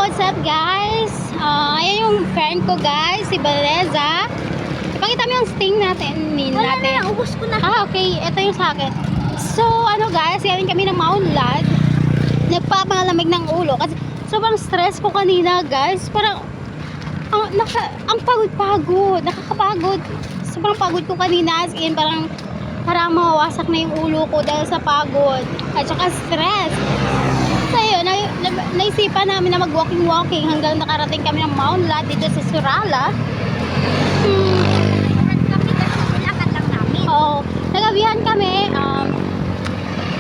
what's up guys? Ayan yung friend ko guys, si Vanessa. Ipakita mo yung sting natin. Wala na, ubos ko na. Okay. Ito yung sa akin. So, ano guys, galing kami ng Mount Lad. Nagpapangalamig ng ulo. Kasi sobrang stress ko kanina guys. Parang, ang pagod-pagod. Nakakapagod. Sobrang pagod ko kanina. As in, parang mawawasak na yung ulo ko dahil sa pagod. At saka stress. So yun, naisipan namin na mag-walking hanggang nakarating kami ng Mount Lad dito sa Surala. Lakad lang namin. Oo, nagabihan kami.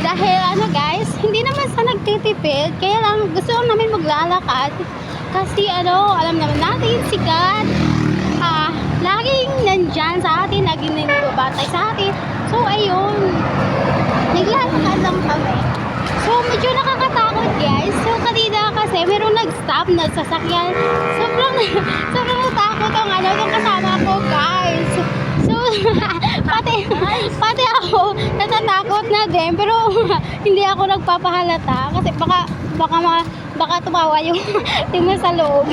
Dahil ano guys, hindi naman sa nagtitipid, kaya lang gusto lang namin maglalakad. Kasi ano, alam naman natin si God, laging nandyan sa atin, laging nandibabantay sa atin. So ayun, naglalakad lang kami. So medyo nakakatakot guys. So kanina kasi merong nag-stop na sasakyan. Sobrang natakot yung kasama ko guys. So pati ako natatakot na din, pero hindi ako nagpapahalata kasi baka tumawa yung tingnan sa loob.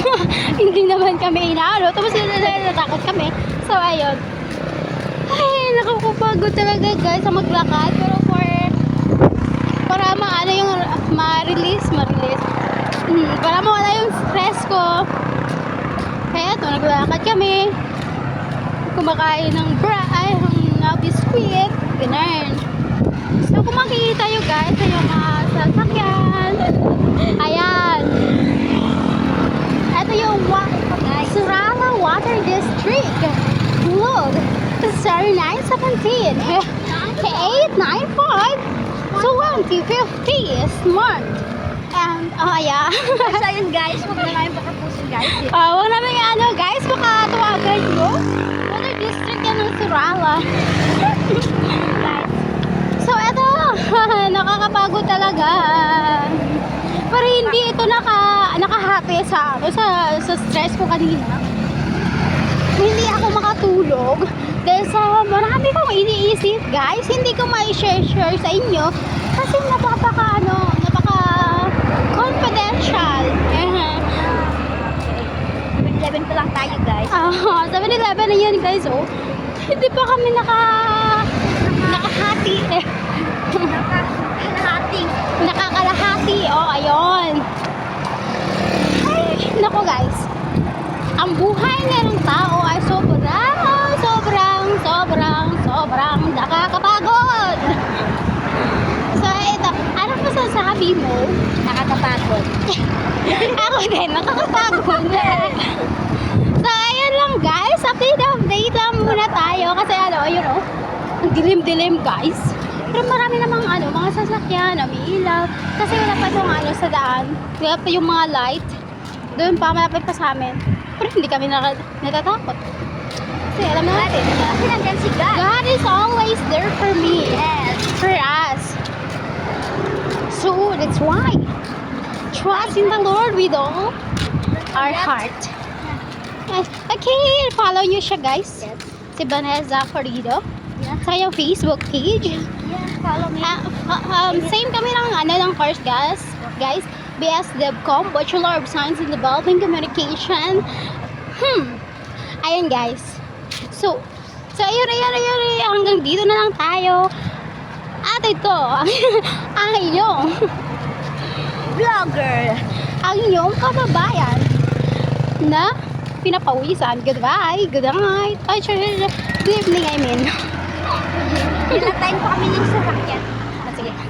Hindi naman kami inaano, tapos natakot kami. So ayun, ay nakakapagod talaga guys sa maglakad, pero para maano yung ma-release para mawala yung stress ko. Kaya ito, naglalakad kami, kumakain ng biskuit, ganun. So kung makikita nyo guys sa yung sasakyan, ayan, ito yung Surala Water District. Look, 0917 895 2050 smart. And yeah. So yun guys, huwag na namin pakapusin guys. Huwag namin guys, baka tuwagan nyo. Water District yan ng Surala. So eto, nakakapagod talaga. Pero hindi ito nakahati sa stress ko kanina. Hindi ako makatulog dahil sa marami kong iniisip guys. Hindi ko ma-share sa inyo kasi napaka confidential. 7-11 pa lang tayo guys. 7-11 na yan guys. Oh, hindi pa kami nakahati. Nakakalahati. Oh, ayun. Ay, nako guys, ang buhay ng tao ay sobrang nakakapagod. So ito, ano pa sasabi mo? Nakakapagod. Ako din, nakakapagod. So ayun lang guys, update lang muna tayo kasi ayun ang dilim guys. Pero marami namang mga sasakyan, umiilaw. Kasi wala pa yung sa daan, wala pa yung mga light. Doon pa, malapit pa sa amin. Pero hindi kami natatakot. Kasi alam natin, Kasi nandyan si God. God is always there for me. Yes. For us. So that's why trust in the Lord with all our heart. Okay, follow nyo siya guys. Yes. Si Vanessa Corrido. Yeah. Sa yung Facebook page. Yeah, follow me. Same kami ng course guys. BS DevCom, Bachelor of Science in Developing Communication. Ayun guys. So ayun, hanggang dito na lang tayo. At ito, ang inyong Vlogger. ang inyong kababayan na pinapawisan. Goodbye, good night. Good evening, I mean. Nilatayin pa kami ng sasakyan.